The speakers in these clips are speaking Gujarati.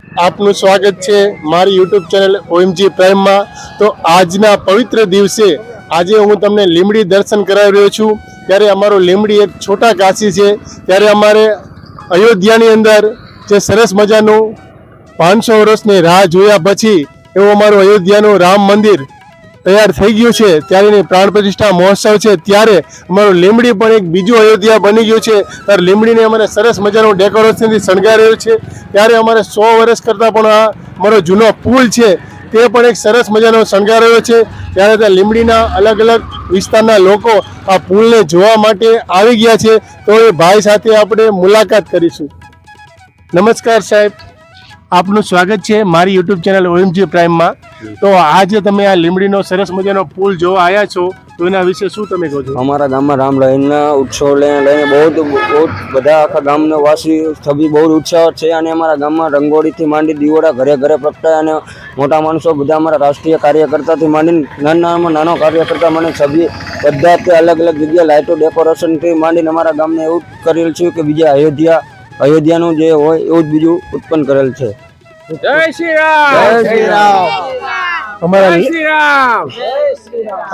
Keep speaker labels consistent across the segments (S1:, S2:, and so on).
S1: આપનું સ્વાગત છે મારી યુટ્યુબ ચેનલ OMG પ્રાઇમમાં। તો આજના પવિત્ર દિવસે આજે હું તમને લીંબડી દર્શન કરાવી રહ્યો છું। ત્યારે અમારો લીંબડી એક છોટા કાશી છે। ત્યારે અમારે અયોધ્યાની અંદર જે સરસ મજાનું 500 વર્ષની રાહ જોયા પછી એવું અમારું અયોધ્યાનું રામ મંદિર તૈયાર થઈ ગયું છે। ત્યારે એની પ્રાણ પ્રતિષ્ઠા મહોત્સવ છે। ત્યારે અમારું લીંબડી પણ એક બીજું અયોધ્યા બની ગયું છે। ત્યારે લીંબડીને અમારે સરસ મજાનું ડેકોરેશનથી શણગારેલું છે। ત્યારે અમારે 100 વર્ષ કરતાં પણ આ અમારો જૂનો પુલ છે તે પણ એક સરસ મજાનો શણગારેલો છે। ત્યારે ત્યાં લીંબડીના અલગ અલગ વિસ્તારના લોકો આ પુલને જોવા માટે આવી ગયા છે। તો એ ભાઈ સાથે આપણે મુલાકાત કરીશું। નમસ્કાર સાહેબ, આપનું સ્વાગત છે મારી યુટ્યુબ ચેનલ OMG પ્રાઇમમાં। તો આજે તમે આ લીંબડીનો સરસ મજાનો પુલ જોવા આવ્યા છો, તો એના વિશે શું તમે કહો છો?
S2: हमारा गाँव में रामलयनના ઉત્સવ લઈને બહુ બધા આખા ગામના વાસી સભી બહુ ઉત્સાહ છે। અને અમારા ગામમાં રંગોળીથી માંડી દીવડા ઘરે ઘરે પ્રગટાય અને મોટા માણસો બધા અમારા રાષ્ટ્રીય કાર્યકર્તાથી માંડીને નાનામાં નાનો કાર્યકર્તા મને સભી બધા તે અલગ અલગ જગ્યાએ લાઇટો ડેકોરેશનથી માંડીને અમારા ગામને એવું કરેલ છે કે બીજા અયોધ્યાનું જે હોય એવું જ બીજું ઉત્પન્ન કરેલ છે।
S3: જય શ્રી રામ,
S2: જય શ્રી રામ।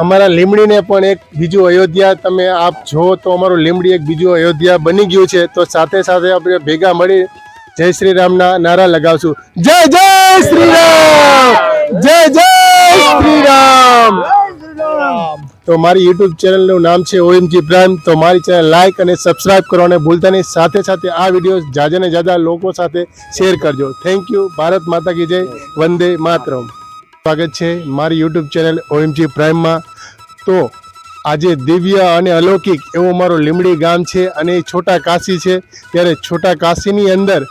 S1: અમારા લીંબડીને પણ એક બીજું અયોધ્યા તમે આપ જો તો અમારું લીંબડી એક બીજું અયોધ્યા બની ગયું છે। તો સાથે સાથે આપણે ભેગા મળી જય શ્રી રામના નારા લગાવશું। જય જય શ્રી રામ, જય જય શ્રી રામ। તો મારી યુટ્યુબ ચેનલનું નામ છે OMG પ્રાઇમ। તો મારી ચેનલ લાઈક અને સબસ્ક્રાઇબ કરવાને ભૂલતા નહીં। સાથે સાથે આ વિડીયો જ્યાદા ને જ્યાદા લોકો સાથે શેર કરજો। Thank you. ભારત માતા કી જય, વંદે માતરમ। સ્વાગત છે મારી યુટ્યુબ ચેનલ OMG પ્રાઇમમાં। તો આજે દિવ્ય અને અલૌકિક એવું મારું લીંબડી ગામ છે અને એ છોટા કાશી છે। ત્યારે છોટા કાશીની અંદર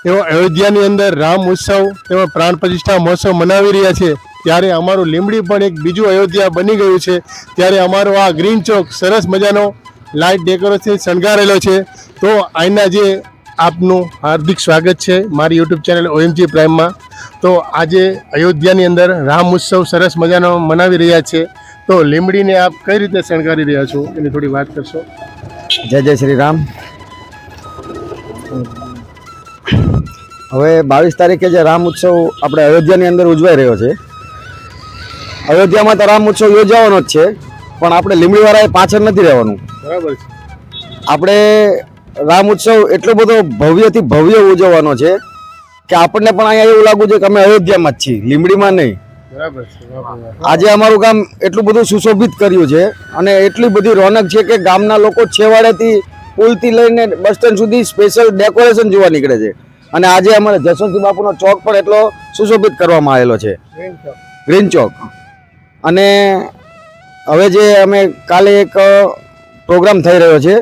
S1: એવો અયોધ્યાની અંદર રામ ઉત્સવ તેમાં પ્રાણ પ્રતિષ્ઠા મહોત્સવ મનાવી રહ્યા છે। ત્યારે અમારું લીંબડી પણ એક બીજું અયોધ્યા બની ગયું છે। ત્યારે અમારો આ ગ્રીન ચોક સરસ મજાનો લાઇટ ડેકોરેશન શણગારેલો છે। તો અહીંના જે આપનું હાર્દિક સ્વાગત છે મારી યુટ્યુબ ચેનલ OMG પ્રાઇમમાં। તો આજે અયોધ્યાની અંદર રામ ઉત્સવ સરસ મજાનો મનાવી રહ્યા છે। તો લીંબડીને આપ કઈ રીતે શણગારી રહ્યા છો એની થોડી વાત કરશો?
S2: જય જય શ્રી રામ। હવે 22 તારીખે જે રામ ઉત્સવ આપણે અયોધ્યાની અંદર ઉજવાઈ રહ્યો છે। અયોધ્યામાં તો રામ ઉત્સવ યોજાવાનો જ છે, પણ આપણે લીંબડીવાળાએ પાછળ નથી રહેવાનું।
S1: બરાબર છે।
S2: આપણે રામ ઉત્સવ એટલો બધો ભવ્યથી ભવ્ય ઉજવવાનો છે કે આપણને પણ અહીંયા એવું લાગુ છે કે અમે અયોધ્યામાં જ છીએ, લીંબડીમાં નહીં।
S1: બરાબર છે।
S2: આજે અમારું ગામ એટલું બધું સુશોભિત કર્યું છે અને એટલી બધી રોનક છે કે ગામના લોકો છેવાડેથી પુલથી લઈને બસ સ્ટેન્ડ સુધી સ્પેશિયલ ડેકોરેશન જોવા નીકળે છે। અને આજે અમારે જશવંતસિંહ બાપુનો ચોક પણ એટલો સુશોભિત કરવામાં આવેલો છે, ગ્રીન ચોક। અને હવે જે અમે કાલે એક પ્રોગ્રામ થઈ રહ્યો છે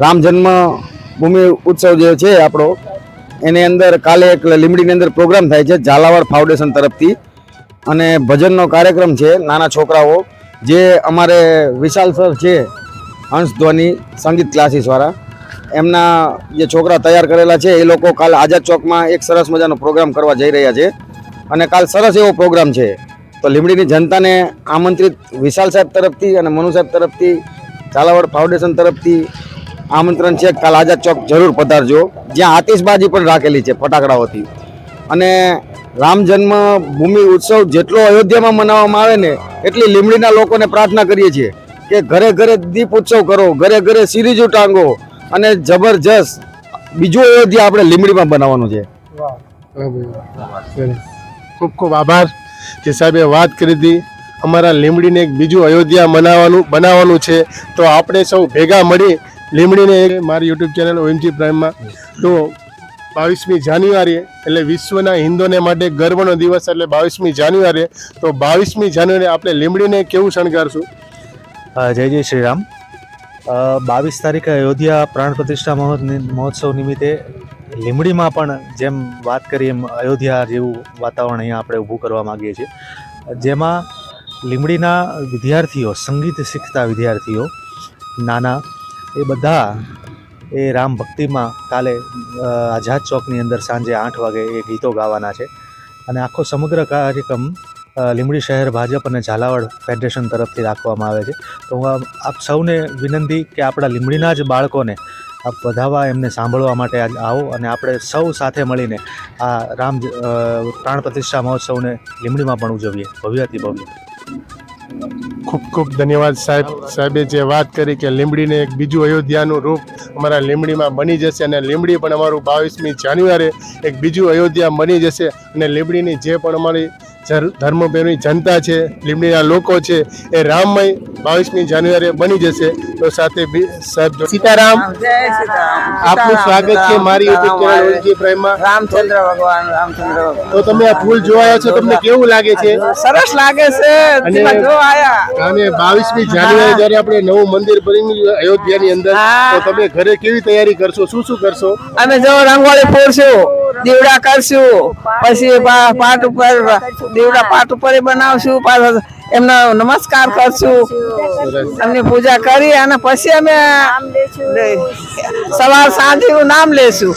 S2: રામ જન્મભૂમિ ઉત્સવ જે છે આપણો, એની અંદર કાલે એક લીંબડીની અંદર પ્રોગ્રામ થાય છે ઝાલાવાડ ફાઉન્ડેશન તરફથી। અને ભજનનો કાર્યક્રમ છે નાના છોકરાઓ, જે અમારે વિશાલ સર છે હંસધ્વની સંગીત ક્લાસીસવાળા, એમના જે છોકરા તૈયાર કરેલા છે એ લોકો કાલ આઝાદ ચોકમાં એક સરસ મજાનો પ્રોગ્રામ કરવા જઈ રહ્યા છે। અને કાલ સરસ એવો પ્રોગ્રામ છે। તો લીંબડીની જનતાને આમંત્રિત વિશાલ સાહેબ તરફથી અને મનુ સાહેબ તરફથી, ઝાલાવાડ ફાઉન્ડેશન તરફથી આમંત્રણ છે। કાલ આઝાદ ચોક જરૂર પધારજો, જ્યાં આતિશબાજી પણ રાખેલી છે ફટાકડાઓથી। અને રામ જન્મભૂમિ ઉત્સવ જેટલો અયોધ્યામાં મનાવવામાં આવે ને, એટલી લીંબડીના લોકોને પ્રાર્થના કરીએ છીએ કે ઘરે ઘરે દીપ ઉત્સવ કરો, ઘરે ઘરે સિરીજો ટાંગો અને જબરજસ્ત બીજું અયોધ્યા આપણે લીંબડીમાં બનાવવાનું છે।
S1: ખૂબ ખૂબ આભાર જે સાહેબે વાત કરી હતી। અમારા લીંબડીને એક બીજું અયોધ્યા બનાવવાનું છે। તો આપણે સૌ ભેગા મળી લીંબડીને મારી યુટ્યુબ ચેનલ OMG પ્રાઇમમાં। તો 22મી જાન્યુઆરી એટલે વિશ્વના હિન્દુઓને માટે ગર્વનો દિવસ એટલે 22મી જાન્યુઆરી। તો 22મી જાન્યુઆરી આપણે લીંબડીને કેવું શણગારશું?
S4: જય જય શ્રી રામ। 22 તારીખે અયોધ્યા પ્રાણ પ્રતિષ્ઠા મહોત્સવ નિમિત્તે લીંબડીમાં પણ જેમ વાત કરી એમ અયોધ્યા જેવું વાતાવરણ અહીંયા આપણે ઊભું કરવા માગીએ છીએ, જેમાં લીંબડીના વિદ્યાર્થીઓ, સંગીત શીખતા વિદ્યાર્થીઓ નાના, એ બધા એ રામ ભક્તિમાં કાલે આઝાદ ચોકની અંદર સાંજે 8 વાગે એ ગીતો ગાવાના છે। અને આખો સમગ્ર કાર્યક્રમ લીંબડી શહેર ભાજપ અને ઝાલાવાડ ફેડરેશન તરફથી રાખવામાં આવે છે। તો હું આપ સૌને વિનંતી કે આપણા લીંબડીના જ બાળકોને આપ વધાવવા એમને સાંભળવા માટે આજ આવો અને આપણે સૌ સાથે મળીને આ પ્રાણ પ્રતિષ્ઠા મહોત્સવને લીંબડીમાં પણ ઉજવીએ ભવ્યથી ભવ્ય.
S1: ખૂબ ખૂબ ધન્યવાદ સાહેબે જે વાત કરી કે લીંબડીને એક બીજું અયોધ્યાનું રૂપ અમારા લીંબડીમાં બની જશે અને લીંબડી પણ અમારું 22મી જાન્યુઆરી એક બીજું અયોધ્યા બની જશે અને લીંબડીની જે પણ અમારી ધર્મપ્રેમી જનતા છે, લીંબડીના લોકો છે એ રામમય 22મી જાન્યુઆરી બની જશે. તો સાથે સાહેબ સીતારામ, આપનું સ્વાગત છે મારી યુટ્યુબ ચેનલ ઓલજી પ્રાઇમમાં.
S3: રામચંદ્ર ભગવાન.
S1: તો તમે આ ફૂલ જોવા આવ્યા છો, તમને કેવું લાગે છે?
S3: સરસ લાગે છે.
S1: અને
S3: જો આયા
S1: અને 22મી જાન્યુઆરી જ્યારે આપણે નવું મંદિર બન્યું અયોધ્યાની અંદર, તો તમે ઘરે કેવી તૈયારી કરશો, શું શું કરશો?
S3: અમે જો રંગોળી પૂરશું, દીવડા કરશું, પછી પાટ ઉપર દીવડા પાટ ઉપર બનાવશું, પાછા એમનો નમસ્કાર કરશું, એમની પૂજા કરી અને પછી અમે સવાર સાંજનું નામ લેશું.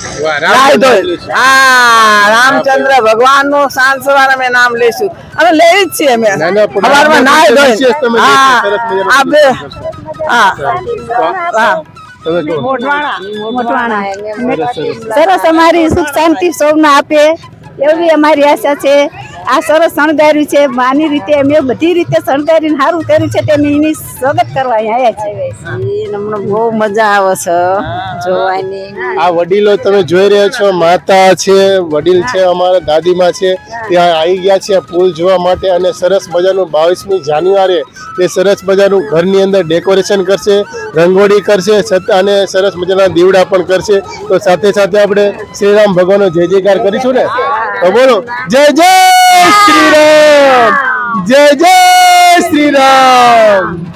S3: હા, રામચંદ્ર ભગવાન નું સાંજ સવાર અમે નામ લેશું અને લઈ જ છીએ અમે સવારમાં નાઈ ધોઈ.
S5: સરસ અમારી સુખ શાંતિ સૌને આપે એવી અમારી આશા છે. આ સરસ શણગાર્યું છે, માની રીતે અમે બધી રીતે શણગારીને સારું કર્યું છે, તેમ એની સ્વાગત કરવા અહીંયા આવ્યા છે. અમને બહુ મજા આવે છે જોવાની.
S1: આ વડીલો તમે જોઈ રહ્યા છો, માતા છે, વડીલ છે, અમારા દાદીમા છે, ત્યાં આવી ગયા છે પુલ જોવા માટે અને સરસ મજાનું 22મી જાન્યુઆરી તે સરસ મજાનું ઘરની અંદર ડેકોરેશન કરશે, રંગોળી કરશે અને સરસ મજાના દીવડા પણ કરશે. તો સાથે સાથે આપણે શ્રીરામ ભગવાનનો જય જયકાર કરીશું ને, તો બોલો જય જય શ્રી રામ, જય જય શ્રી રામ.